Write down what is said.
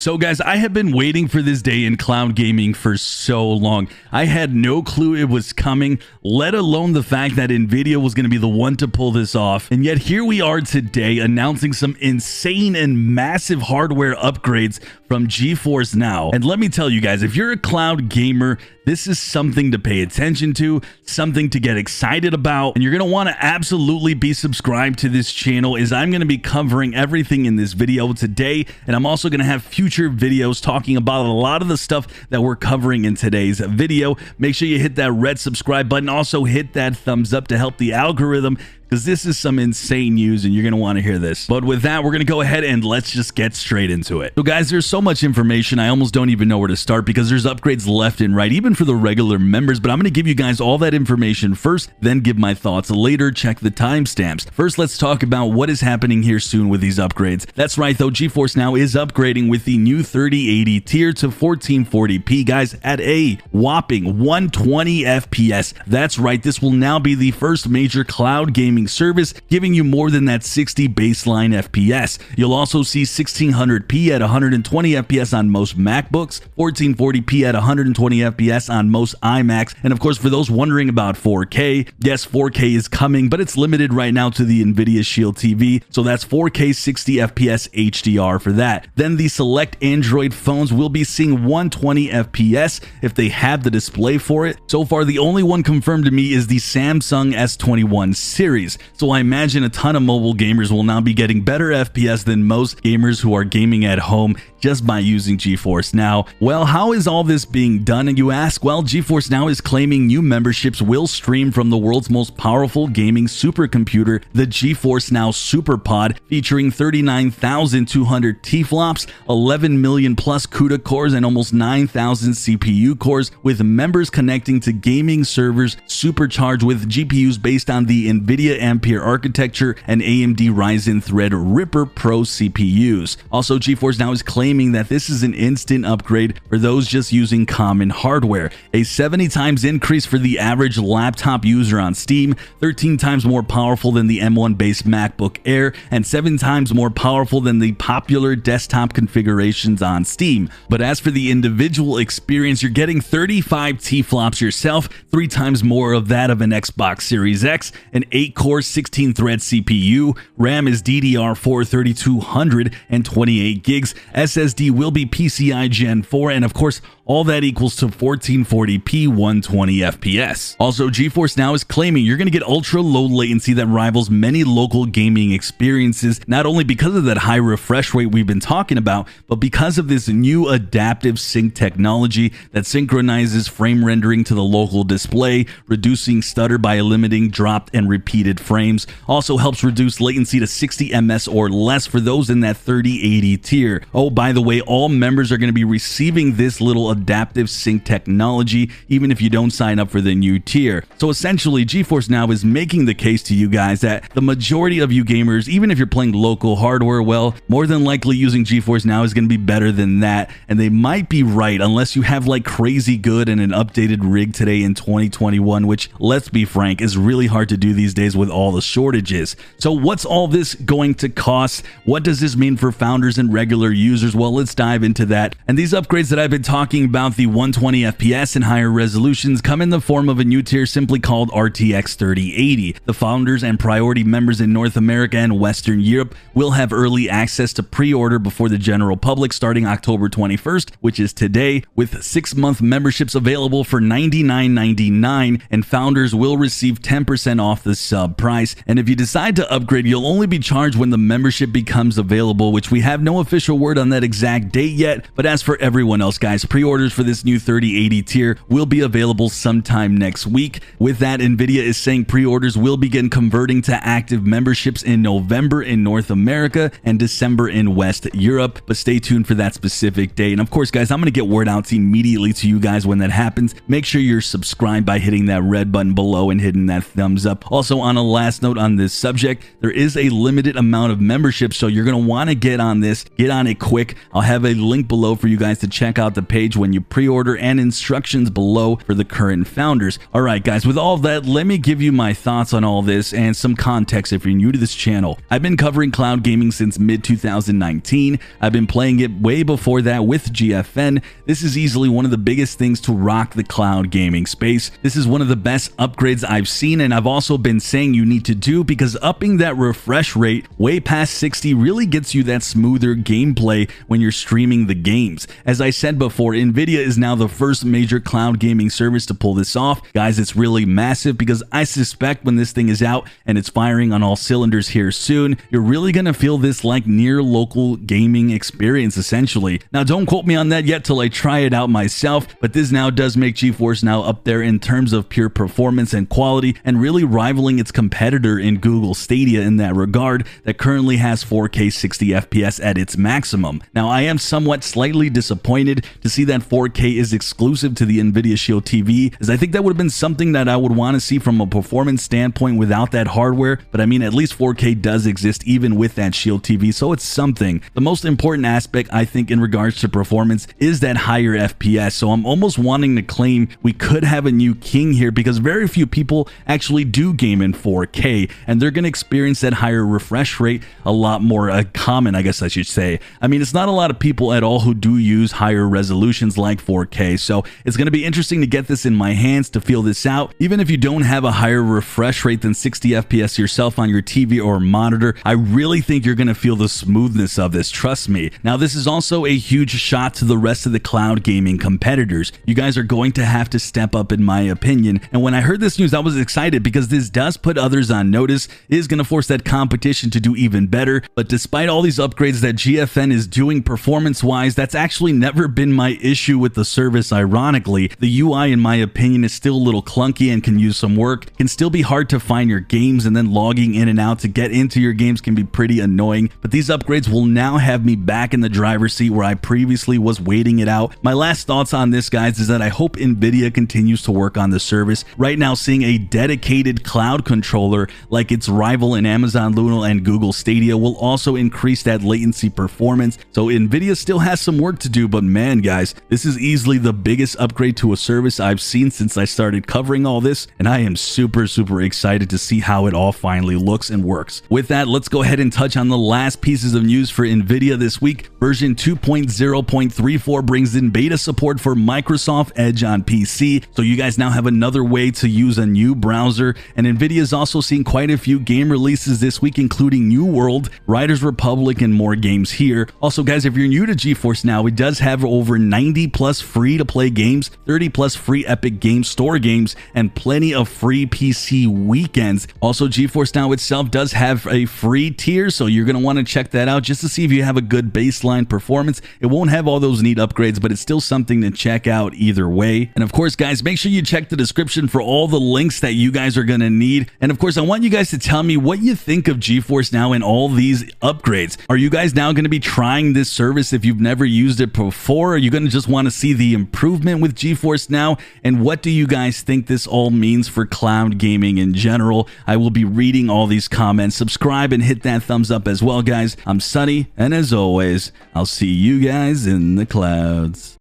So guys, I have been waiting for this day in cloud gaming for so long. I had no clue it was coming, let alone the fact that Nvidia was going to be the one to pull this off. And yet here we are today announcing some insane and massive hardware upgrades from GeForce Now. And let me tell you guys, if you're a cloud gamer, this is something to pay attention to, something to get excited about, and you're going to want to absolutely be subscribed to this channel, as I'm going to be covering everything in this video today, and I'm also going to have future videos talking about a lot of the stuff that we're covering in today's video. Make sure you hit that red subscribe button, also hit that thumbs up to help the algorithm, because this is some insane news and you're going to want to hear this. But with that, we're going to go ahead and let's just get straight into it. So guys, there's so much information, I almost don't even know where to start because there's upgrades left and right, even for the regular members, but I'm going to give you guys all that information first, then give my thoughts later. Check the timestamps. First, let's talk about what is happening here soon with these upgrades. That's right though, GeForce Now is upgrading with the new 3080 tier to 1440p, guys, at a whopping 120 FPS. That's right, this will now be the first major cloud gaming service, giving you more than that 60 baseline FPS. You'll also see 1600p at 120 FPS on most MacBooks, 1440p at 120 FPS on most iMacs, and of course, for those wondering about 4K, yes, 4K is coming, but it's limited right now to the Nvidia Shield TV, so that's 4K 60 FPS HDR for that. Then the select Android phones will be seeing 120 FPS if they have the display for it. So far, the only one confirmed to me is the Samsung S21 series. So I imagine a ton of mobile gamers will now be getting better FPS than most gamers who are gaming at home just by using GeForce Now. Well, how is all this being done? And you ask, well, GeForce Now is claiming new memberships will stream from the world's most powerful gaming supercomputer, the GeForce Now SuperPod, featuring 39,200 T-flops, 11 million plus CUDA cores, and almost 9,000 CPU cores, with members connecting to gaming servers supercharged with GPUs based on the Nvidia Ampere architecture and AMD Ryzen Threadripper Pro CPUs. Also, GeForce Now is claiming that this is an instant upgrade for those just using common hardware, a 70 times increase for the average laptop user on Steam, 13 times more powerful than the M1 based MacBook Air, and 7 times more powerful than the popular desktop configurations on Steam. But as for the individual experience, you're getting 35 T-flops yourself, 3 times more of that of an Xbox Series X, an 8-core 16-thread CPU, RAM is DDR4 3200 and 28 gigs, SSD will be PCI Gen 4, and of course, all that equals to 1440p 120 FPS. Also, GeForce Now is claiming you're going to get ultra low latency that rivals many local gaming experiences, not only because of that high refresh rate we've been talking about, but because of this new adaptive sync technology that synchronizes frame rendering to the local display, reducing stutter by eliminating dropped and repeated frames. Also helps reduce latency to 60 ms or less for those in that 3080 tier. Oh, by the way, all members are going to be receiving this little adaptive sync technology even if you don't sign up for the new tier. So essentially, GeForce Now is making the case to you guys that the majority of you gamers, even if you're playing local hardware, well, more than likely using GeForce Now is going to be better than that, and they might be right unless you have like crazy good and an updated rig today in 2021, which, let's be frank, is really hard to do these days with all the shortages. So what's all this going to cost? What does this mean for founders and regular users? Well, let's dive into that. And these upgrades that I've been talking about, the 120 FPS and higher resolutions, come in the form of a new tier simply called RTX 3080. The founders and priority members in North America and Western Europe will have early access to pre-order before the general public starting October 21st, which is today, with 6-month memberships available for $99.99, and founders will receive 10% off the sub price. And if you decide to upgrade, you'll only be charged when the membership becomes available, which we have no official word on that exact date yet. But as for everyone else, guys, pre-orders for this new 3080 tier will be available sometime next week. With that, Nvidia is saying pre-orders will begin converting to active memberships in November in North America and December in West Europe, but stay tuned for that specific date. And of course, guys, I'm going to get word out immediately to you guys when that happens. Make sure you're subscribed by hitting that red button below and hitting that thumbs up. Also, on a last note on this subject. There is a limited amount of memberships, so you're going to want to get on this. Get on it quick. I'll have a link below for you guys to check out the page when you pre-order and instructions below for the current founders. All right, guys, with all that, let me give you my thoughts on all this and some context if you're new to this channel. I've been covering cloud gaming since mid-2019. I've been playing it way before that with GFN. This is easily one of the biggest things to rock the cloud gaming space. This is one of the best upgrades I've seen, and I've also been saying you need to do, because upping that refresh rate way past 60 really gets you that smoother gameplay when you're streaming the games. As I said before, Nvidia is now the first major cloud gaming service to pull this off. Guys, it's really massive, because I suspect when this thing is out and it's firing on all cylinders here soon, you're really going to feel this like near local gaming experience essentially. Now, don't quote me on that yet till I try it out myself, but this now does make GeForce Now up there in terms of pure performance and quality, and really rivaling its competitor in Google Stadia in that regard, that currently has 4K 60 FPS at its maximum. Now, I am somewhat slightly disappointed to see that 4K is exclusive to the Nvidia Shield TV, as I think that would have been something that I would want to see from a performance standpoint without that hardware, but I mean, at least 4K does exist even with that Shield TV, so it's something. The most important aspect, I think, in regards to performance is that higher FPS, so I'm almost wanting to claim we could have a new king here, because very few people actually do game in 4K, and they're going to experience that higher refresh rate a lot more common, I guess I should say. I mean, it's not a lot of people at all who do use higher resolutions like 4K, so it's going to be interesting to get this in my hands to feel this out. Even if you don't have a higher refresh rate than 60 FPS yourself on your TV or monitor, I really think you're going to feel the smoothness of this, trust me. Now, this is also a huge shot to the rest of the cloud gaming competitors. You guys are going to have to step up, in my opinion, and when I heard this news, I was excited, because this does put others on notice. It is going to force that competition to do even better, but despite all these upgrades that GFN is doing performance-wise, that's actually never been my issue with the service, ironically. The UI, in my opinion, is still a little clunky and can use some work. It can still be hard to find your games, and then logging in and out to get into your games can be pretty annoying, but these upgrades will now have me back in the driver's seat where I previously was waiting it out. My last thoughts on this, guys, is that I hope Nvidia continues to work on the service. Right now, seeing a dedicated cloud controller like its rival in Amazon Luna and Google Stadia will also increase that latency performance. So Nvidia still has some work to do, but man, guys, this is easily the biggest upgrade to a service I've seen since I started covering all this, and I am super excited to see how it all finally looks and works. With that, let's go ahead and touch on the last pieces of news for Nvidia this week. Version 2.0.34 brings in beta support for Microsoft Edge on PC, so you guys now have another way to use a new browser, and Nvidia is also seeing quite a few game releases this week, including New World, Riders Republic, and more games here. Also, guys, if you're new to GeForce Now, it does have over 90 plus free-to-play games, 30 plus free Epic Games Store games, and plenty of free PC weekends. Also, GeForce Now itself does have a free tier, so you're going to want to check that out just to see if you have a good baseline performance. It won't have all those neat upgrades, but it's still something to check out either way. And of course, guys, make sure you check the description for all the links that you guys are going to need. And of course, I want you guys to tell me what you think of GeForce Now and all these upgrades. Are you guys now going to be trying this service if you've never used it before? Are you going to just want to see the improvement with GeForce Now? And what do you guys think this all means for cloud gaming in general? I will be reading all these comments. Subscribe and hit that thumbs up as well, guys. I'm Sunny, and as always, I'll see you guys in the clouds.